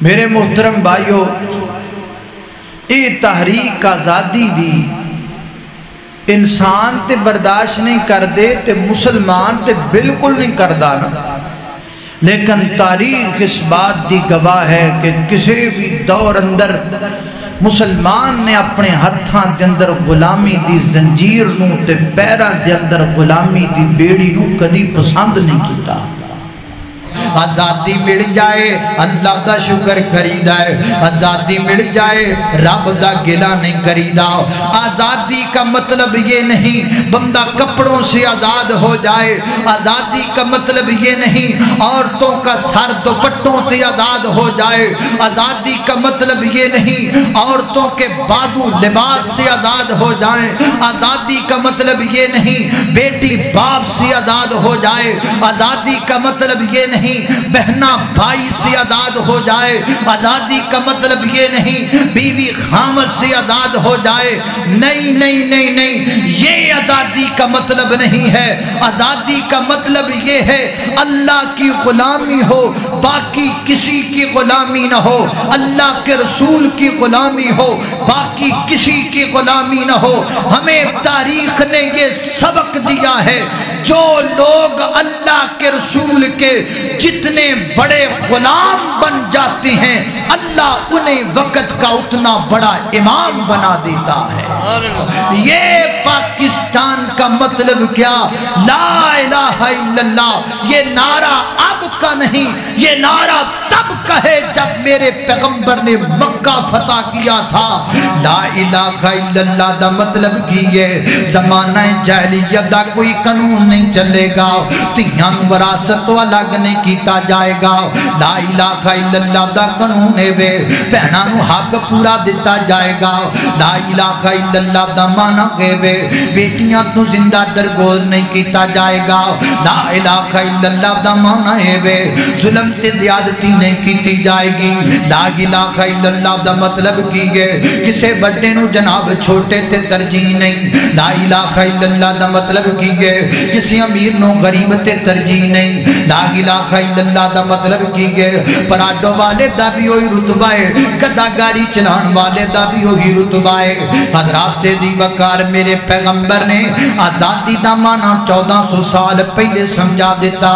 میرے محترم بھائیو، یہ تحریک آزادی دی انسان تے برداشت نہیں کر دے تے مسلمان تے بالکل نہیں کردا نا، لیکن تاریخ اس بات دی گواہ ہے کہ کسی بھی دور اندر مسلمان نے اپنے ہتھاں دے اندر غلامی دی زنجیر نو تے پیراں دے اندر غلامی دی بیڑی نو کدی پسند نہیں کیتا۔ آزادی مل جائے اللہ دا شکر کریدا ہے، آزادی مل جائے رب دا گلہ نہیں کریدا۔ آزادی کا مطلب یہ نہیں بندہ کپڑوں سے آزاد ہو جائے، آزادی کا مطلب یہ نہیں عورتوں کا سر دوپٹوں سے آزاد ہو جائے، آزادی کا مطلب یہ نہیں عورتوں کے بازو لباس سے آزاد ہو جائیں، آزادی کا مطلب یہ نہیں بیٹی باپ سے آزاد ہو جائے، آزادی کا مطلب یہ نہیں بہنا بھائی سے آزاد ہو جائے، آزادی کا مطلب یہ نہیں بیوی خامد سے آزاد ہو جائے۔ نہیں نہیں نہیں نہیں، یہ آزادی کا مطلب نہیں ہے۔ آزادی کا مطلب یہ ہے اللہ کی غلامی ہو، باقی کسی کی غلامی نہ ہو، اللہ کے رسول کی غلامی ہو، باقی کسی کی غلامی نہ ہو۔ ہمیں تاریخ نے یہ سبق دیا ہے، جو لوگ اللہ کے رسول کے جتنے بڑے غلام بن جاتے ہیں اللہ انہیں وقت کا اتنا بڑا امام بنا دیتا ہے۔ یہ پاکستان کا مطلب کیا؟ لا الہ الا اللہ، یہ نعرہ اب کا نہیں، یہ نعرہ تب کہے جب میرے پیغمبر نے مکہ فتح کیا تھا۔ لا الہ الا اللہ دا مطلب کی ہے زمانہ جاہلیت دا کوئی قانون نہیں چلے گا، تیاں وراثت الگ نہیں کیتا جائے گا۔ لا الہ الا اللہ دا قانون ہے وے بہناں نو حق پورا دیتا جائے گا۔ لا الہ الا اللہ دا معنی ہے وے بیٹیاں تو زندہ درگور نہیں کیتا جائے گا۔ لا الہ الا اللہ دا معنی ہے وے ظلم تے زیادتی نہیں کیتی جائے گی۔ لا الہ الا اللہ دا مطلب کی ہے کسے بڑے نو جناب چھوٹے تے ترجیح نہیں۔ لا الہ الا اللہ دا مطلب کی ہے کسی امیر نو غریب تے ترجیح نہیں۔ لا الہ الا اللہ دا مطلب کی ہے پراڈو والے دا بھی ہوئی رتبہ ہے، گدا گاڑی چلان والے دا بھی ہوئی رتبہ ہے۔ حضرات دی وقار میرے پیغمبر نے آزادی دا معنی 1400 سال پہلے سمجھا دیتا۔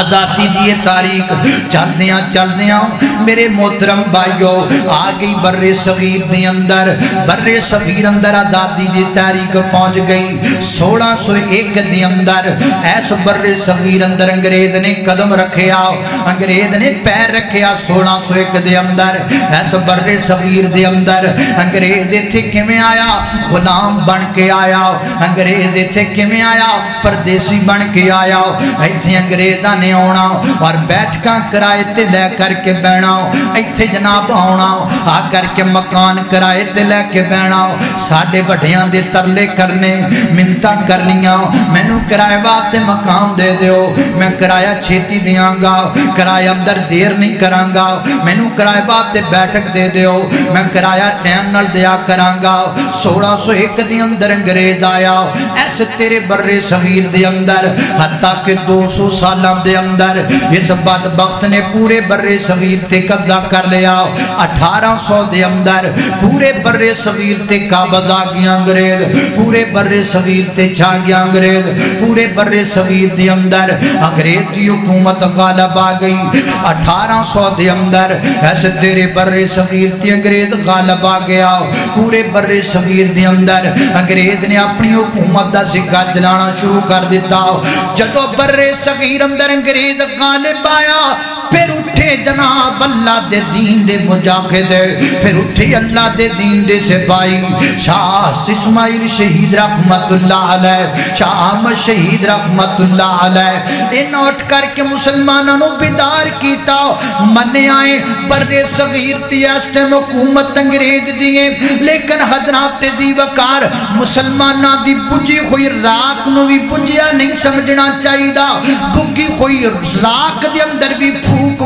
آزادی دی تاریخ چلدیاں میرے محترم بھائیو آگئی بر صغیر دی اندر، بر صغیر اندر آزادی دی تاریخ پہنچ گئی 1601 دی اندر۔ ایس بر صغیر اندر انگریز نے قدم رکھیا، انگریز نے پیر رکھیا 1601 دے اندر۔ ایس بر صغیر دے اندر انگریز ایتھے کیویں آیا؟ غلام بن کے آیا۔ انگریز ایتھے کیویں آیا؟ پردیسی بن کے آیا۔ ایتھے انگریزاں نے آنا اور بیٹھکاں کرائے تے لے کر کے بہنا، ایتھے جناب آنا آ کر کے مکان کرائے تے لے کے بہنا، ساڈے وڈیاں دے ترلے کرنے منتاں کرنیاں مینوں کرائے واسطے مکان دے دیو، میں کرایہ چھیتی دیاں گا، کرایہ اندر دیر نہیں کراں گا، مینوں کرائے واسطے بیٹھک دے دیو، میں کرایہ ٹائم نال دیا کراں گا۔ 1601 دے اندر انگریز آیا ایسے تیرے بر صغیر دے اندر، حتیٰ کہ 200 سالاں دے اندر اس بدبخت نے پورے بر صغیر تے قبضہ کر لیا۔ 1800 دے اندر پورے بر صغیر تے قابض آ گیا انگریز، پورے بر صغیر تے چھا گیا انگریز، پورے بر صغیر دے اندر انگریز دی حکومت غالب آ گئی۔ 1800 دے اندر ایسے تیرے بر صغیر تے انگریز غالب آ گیا، پورے بر صغیر دے اندر انگریز نے اپنی حکومت دا سکہ چلانا شروع کر دیتا۔ جدو بر صغیر اندر انگریز غالب آیا پھر اٹھے جناب اللہ دے دین دے مجاہد، پھر اٹھے اللہ دے دین دے سپاہی، شاہ اسماعیل شہید رحمت اللہ علیہ، شاہ احمد شہید رحمت اللہ علیہ، ان اٹھ کر کے مسلمانوں بیدار کیتا، منے آئے بر صغیر تی ایسے حکومت انگریز دیئے، لیکن حضرات دی وقار مسلمانہ دی بجی ہوئی راک نو بھی بجیا نہیں سمجھنا چاہیے دا، بگی ہوئی راک دی اندر بھی پھوک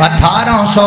1800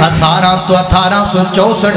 1864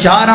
4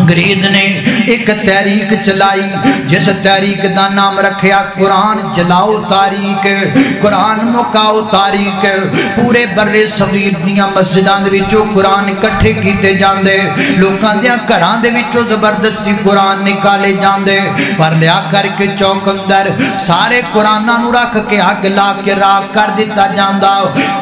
انگریز نے ایک تحریک چلائی جس تحریک دا نام رکھیا قرآن جلاؤ تاریخ، قرآن مکاؤ تاریخ۔ پورے برے صغیر دیاں مسجدان دے وچوں قرآن اکٹھے کیتے جاندے، لوکاں دیاں گھراں دے وچوں زبردستی قرآن نکالے جاندے، پر لیا کر کے چوک اندر سارے قرآناں نوں رکھ کے اگ لا کے راکھ کر دتا جاندا۔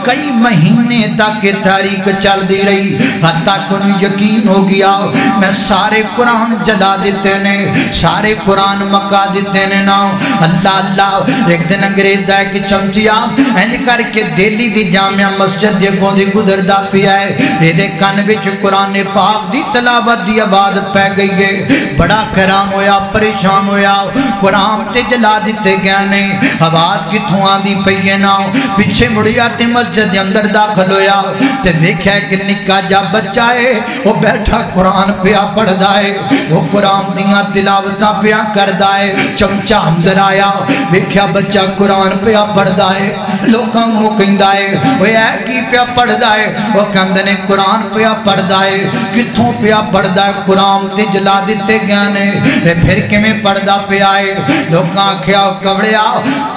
کئی مہینے تک یہ تاریخ چل دی رہی، حتیٰ کہ انہیں یقین ہو گیا میں سارے قرآن جلا دیتے نے، سارے قرآن مکا دیتے نے نا۔ اللہ اللہ ایک دن انگریز دا ایک چمچیا اینج کر کے دہلی دی جامعہ مسجد دے گوں دی گزر دا پیا ہے، دے کان وچ قرآن پاک دی تلاوت دی آواز پہ گئی ہے، بڑا حیران ہویا پریشان ہویا، قرآن تے جلا دیتے گئے نے، آواز کتھوں آندی پئی ہے نا۔ پیچھے مڑیا تے مسجد دے اندر داخل ہویا تے دیکھا کہ نکا جا بچہ ہے وہ بیٹھا قرآن پیا پڑھدا ہے، وہ قرآن دیاں تلاوتاں پیا کردا ہے۔ چمچہ اندر آیا دیکھا بچہ قرآن پیا پڑھدا ہے، لوکاں نوں کہندا ہے وہ اے کی پیا پڑھدا ہے، وہ کہندے نے قرآن پیا پڑھدا ہے۔ کتھوں پیا پڑھدا ہے؟ قرآن تے جلا دتے گئے نے، پھر کیویں پڑھدا پیا ہے؟ لوکاں آکھیا کبڑیا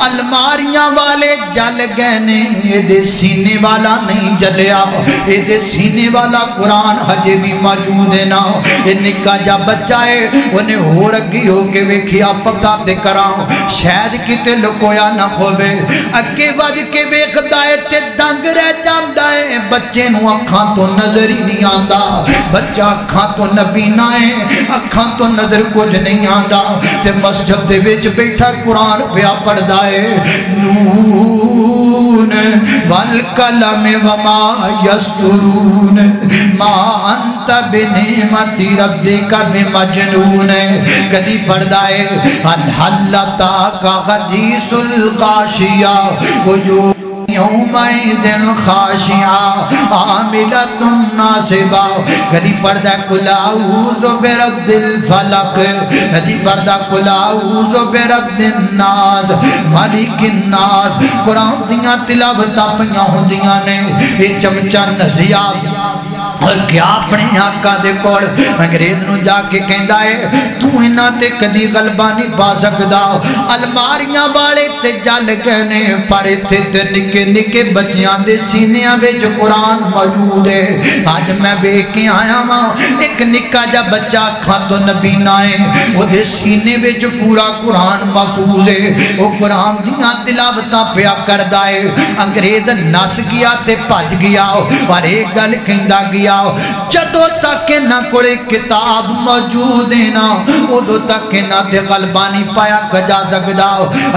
الماریاں والے جل گئے نے، اے دے سینے والا نہیں جلیا، اے دے سینے والا قرآن ہجے بھی موجود ہے نا۔ اے نکا جا بچہ ہے انہیں ہو رگی ہو کے ویکھیا پتا تے کراں شاید کتے لکویا نہ ہووے، اگے وج کے ویکھدا ہے تے دنگ رہ جاندا ہے، بچے نوں اکھاں تو نظر ہی نہیں آندا، بچہ اکھاں تو نبینا ہے، اکھاں تو نظر کچھ نہیں آندا، تے مسجد دے وچ بیٹھا قرآن پیا پڑھدا ہے۔ نون والقلم وما یسطرون ما انت بنعمت ربک بمجنون۔ کدی پڑھدا ہے حلتا کا حدیث الغاشیہ وجوہ یومئذ خاشعہ عاملۃ ناصبہ۔ کدی پڑھدا قل اعوذ برب الفلق، کدی پڑھدا قل اعوذ برب الناس مالک الناس۔ قرآن دیاں تلاوتاں پیاں ہوندیاں نے، یہ چمچا نسیا اور کیا اپنے آقا دے کول انگریز نو جا کے کہندا ہے تو انہاں تے کدی غلبہ نہیں پا سکدا، الماریاں والے تے جل گئے نے، پر ایتھے تے نکے نکے بچیاں دے سینیاں وچ قرآن موجود ہے۔ اج میں ویکھ کے آیا ہاں ایک نکا جا بچہ اکھاں تو نبینا ہے، او دے سینے وچ پورا قرآن محفوظ ہے، او قرآن دیاں تلاوتاں پیا کردا ہے۔ انگریز نس گیا تے بھج گیا، پر ایک گل کہندا گیا جدو تک نہ کوئی کتاب موجود ہے نا ادو تک نہ تے غلبہ نہیں پایا جا سکدا۔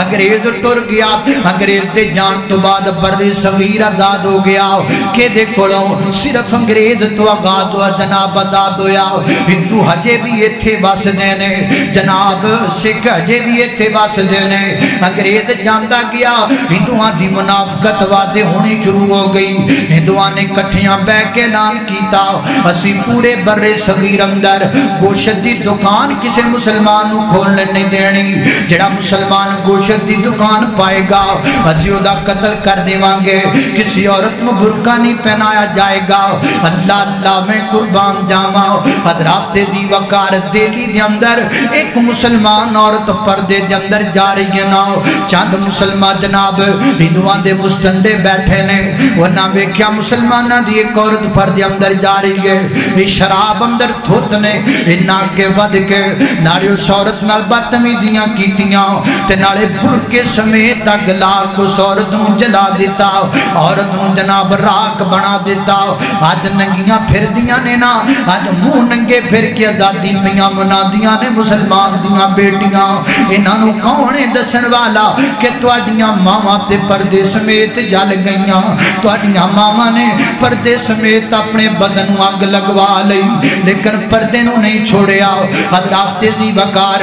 انگریز ٹر گیا، انگریز دے جان تو بعد بردی صغیر آزاد ہو گیا، کہ دے کولوں صرف انگریز تو آغاز ہوا جناب آزاد ہویا۔ ہندو ہجے بھی ایتھے وسدے نے جناب، سکھ ہجے بھی ایتھے وسدے نے۔ انگریز جاندا گیا ہندوؤں دی منافقت واضح ہونی شروع ہو گئی، ہندوؤں نے کٹھیاں بیٹھ کے اعلان کیتا اسی پورے برے صغیر اندر گوشت دی دکان کسے مسلمان نو کھولنے نہیں دینی، جڑا مسلمان گوشت دی دکان پائے گا اسی او دا قتل کر دیواں گے، کسی عورت نو برقع نہیں پہنایا جائے گا۔ اللہ اللہ میں قربان جاواں، حضرات دی وقار دہلی دے اندر ایک مسلمان عورت پردے دے اندر جا رہی ہے نا، چند مسلمان جناب ہندوؤں دے مستنڈے بیٹھے نے، ورنہ ویکھیا مسلماناں دی ایک عورت پردے اندر جا رہی ہے، یہ شراب اندر تھوت نے انہاں کے ود کے ناڑے اس عورت نال بدتمیزیاں کیتیاں تے ناڑے برقعے سمیت اگ لا کے اس عورت نوں جلا دیتا، عورت نوں جناب راکھ بنا دیتا۔ اج ننگیاں پھر دیاں نے نا، اج منہ ننگے پھر کے آزادی پیاں منادیاں نے مسلمان دیاں بیٹیاں، انہاں نوں کون دسن والا کہ تواڈیاں ماواں تے پردے سمیت جل گئیاں، تواڈیاں ماواں نے پردے سمیت اپنے بدن آگ لگوا لئی لیکن پردے نو نہیں چھوڑیا۔ حضرات دی وقار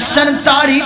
47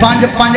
5-5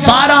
12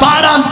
12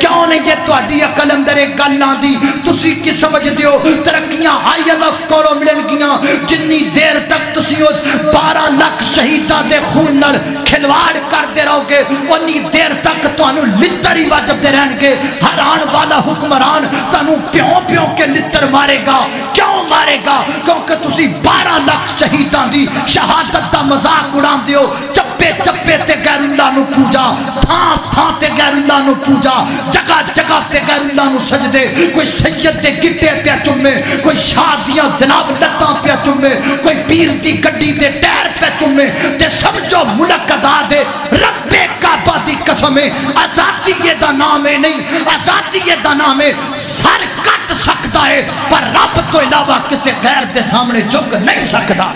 کیوں نہیں جے تہاڈی عقل اندر ایک گل نہ دی تسی کی سمجھ دیو ترقیاں IMF کولوں ملن گیاں جنی دیر تک تسی اس 12 لاکھ شہیداں دے خون نال کھلواڑ کرتے رہو گے انی دیر تک تانوں لتر ہی وجدے رہن گے ہر آن والا حکمران تانوں پیوں پیوں کے لتر مارے گا کیوں مارے گا کیونکہ تسی 12 لاکھ شہیداں دی شہادت دا مذاق اڑان دیو چپے چپے تے غیر اللہ نو پوجا تھان تھان تے غیر اللہ نو پوجا جگہ جگہ تے غیر اللہ نو سجدے کوئی سید تے گٹے پیا چومے کوئی شادیاں جناب لتاں پیا چومے کوئی پیر دی گڈی تے ٹائر پہ چومے تے سمجھو ملک آزاد ہے رب کعبہ دی قسم ہے آزادی یہ دا نام ہے نہیں آزادی یہ دا نام ہے سر کٹ سکتا ہے پر رب تو علاوہ کسی غیر دے سامنے جھک نہیں سکتا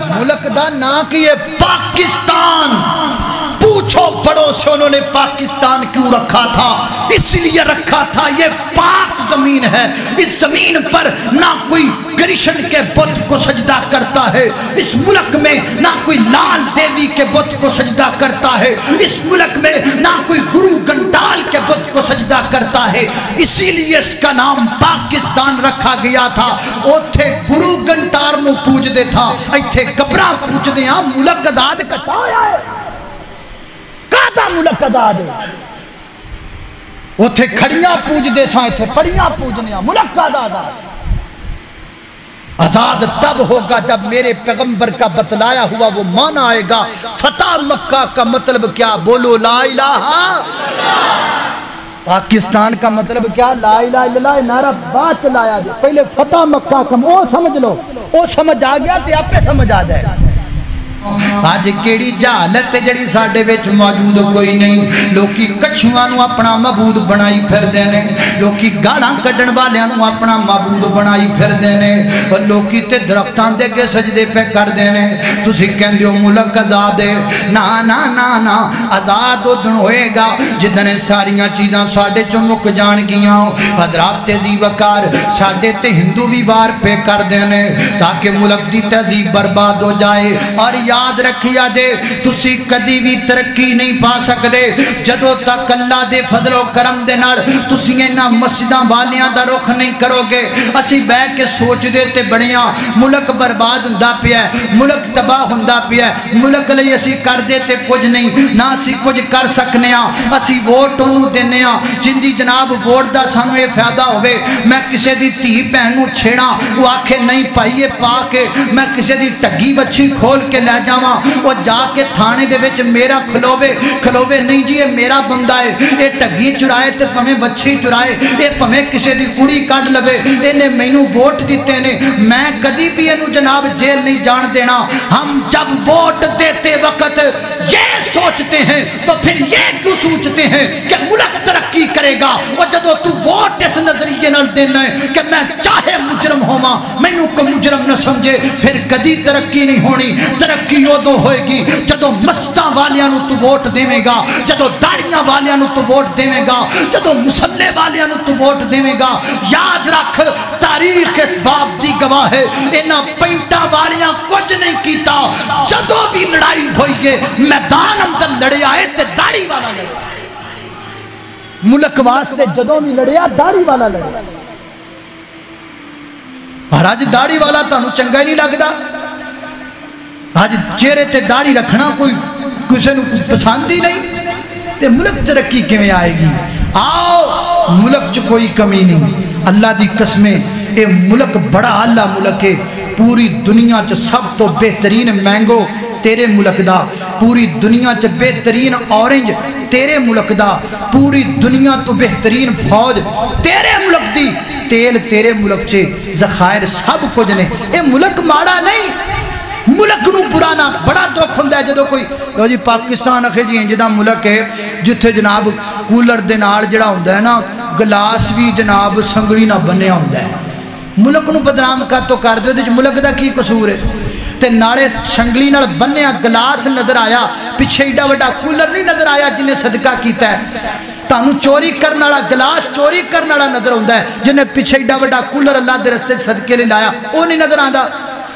ملک دا نام کی ہے پاکستان پوچھو بڑوں سے انہوں نے پاکستان کیوں رکھا تھا اس لیے رکھا تھا یہ پاک زمین ہے اس زمین پر نہ کوئی کرشن کے بت کو سجدہ کرتا ہے اس ملک میں نہ کوئی لال دیوی کے بت کو سجدہ کرتا ہے اس ملک میں نہ کوئی گرو گنڈال کے بت کو سجدہ کرتا ہے اسی لیے اس کا نام پاکستان رکھا گیا تھا اوتھے گرو گنڈال نو پوج دے تھا ایتھے قبراں پوج دے ہاں ملک آزاد کٹایا ہے کہتا ملک آزاد ہے اوتھے کھڑیاں پوج دے ساں ایتھے پڑیاں پوجنے ہاں ملک آزاد آزاد تب ہوگا جب میرے پیغمبر کا بتلایا ہوا وہ معنی آئے گا فتح مکہ کا مطلب کیا بولو لا الہ پاکستان کا مطلب کیا لا الہ الا اللہ نعرہ بات چلایا جائے پہلے فتح مکہ کا وہ سمجھ لو وہ سمجھ آ گیا تو آپ پہ سمجھ آ جائے آج کیڑی جہالت جڑی ساڈے وچ موجود کوئی نہیں لوکی کچھواں نو اپنا معبود بنائی پھردے نے لوکی گالاں کڈن والیاں نو اپنا معبود بنائی پھردے نے اور لوکی تے درختاں دے کے سجدے پہ کردے نے تسی کہندے ہو ملک آزاد ہے نا نا نا نا آزاد ادن ہوئے گا جدن ساریاں چیزاں ساڈے چوں مک جان گیاں حضرات تہذیب کار ساڈے تے ہندو بھی وار پہ کردے نے تاکہ ملک دی تہذیب برباد ہو جائے اور یاد رکھیا جے تسی کدی بھی ترقی نہیں پا سکدے جدوں تک اللہ دے فضل و کرم دے نال تسی انہاں مسجداں والیاں دا رخ نہیں کرو گے اسی بیٹھ کے سوچ دے تے بڑیاں ملک برباد ہوندا پیا ہے ملک تباہ ہوندا پیا ہے ملک لئی اسی کر دے تے کچھ نہیں نہ اسی کچھ کر سکنے ہاں اسی ووٹ انہوں دینے ہاں جن دی جناب ووٹ دا سانوں یہ فائدہ ہوئے میں کسے دی تھی بہن نو چھیڑا وہ آکھے نہیں پائیے پا کے میں کسے دی ٹگی بچی کھول کے لے جاواں وہ جا کے تھانے دے وچ میرا کھلوے نہیں جی یہ میرا بندہ ہے اے ٹگی چرائے تے پمیں بچی چرائے اے پمیں کسے دی کڑی کڈ لوے اے مینوں ووٹ دیتے نے میں کدی بھی اینو جناب جیل نہیں جان دینا ہم جب ووٹ دیتے وقت یہ سوچتے ہیں تو پھر یہ کیوں سوچتے ہیں کہ ملک ترقی کرے گا اور جدو تو ووٹ اس نظریے نال دینا ہے کہ میں چاہے مجرم ہوواں مینوں کو مجرم نہ سمجھے پھر کدی ترقی نہیں ہونی ترقی ادو ہوئے گی جدو مستاں والیاں نو تو ووٹ دیویں گا جدو داڑیاں والیاں نو تو ووٹ دیویں گا جدو مسلے والیاں نو تو ووٹ دیویں گا یاد رکھ تاریخ اس باب دی گواہ ہے انہاں پینٹاں والیاں کچھ نہیں کیتا جدو بھی لڑائی ہوئی ہے میدان اندر لڑے آئے تے داڑھی والا لڑے ملک واسطے جدو بھی لڑیا داڑھی والا لڑے مہاراج داڑھی والا تانوں چنگا نہیں لگدا آج چہرے تے داڑھی رکھنا کوئی کسی نو پسند ہی نہیں تے ملک ترقی کیویں آئے گی آؤ ملک چ کوئی کمی نہیں اللہ دی قسمیں اے ملک بڑا اعلیٰ ملک ہے پوری دنیا چ سب تو بہترین مینگو تیرے ملک دا پوری دنیا چ بہترین اورنج تیرے ملک دا پوری دنیا تو بہترین فوج تیرے ملک دی تیل تیرے ملک چے ذخائر سب کچھ نے اے ملک ماڑا نہیں ملک نو پرانا بڑا دکھ ہوندا ہے جدوں کوئی لو جی پاکستان اکھے جی جدا ملک ہے جتھے جناب کولر دے نال جڑا ہوندا ہے نا گلاس بھی جناب سنگڑی نہ بنیا ہوندا ہے ملک نو بدنام کر دیو تے ملک دا کی قصور ہے تے نالے سنگلی نال بنیا گلاس نظر آیا پیچھے ایڈا وڈا کولر نہیں نظر آیا جنہیں صدقہ کیتا ہے تانوں چوری کرن والا گلاس چوری کرن والا نظر آوندا ہے جنہیں پیچھے ایڈا وڈا کولر اللہ دے رستے صدقے لے لایا او نہیں نظر آندا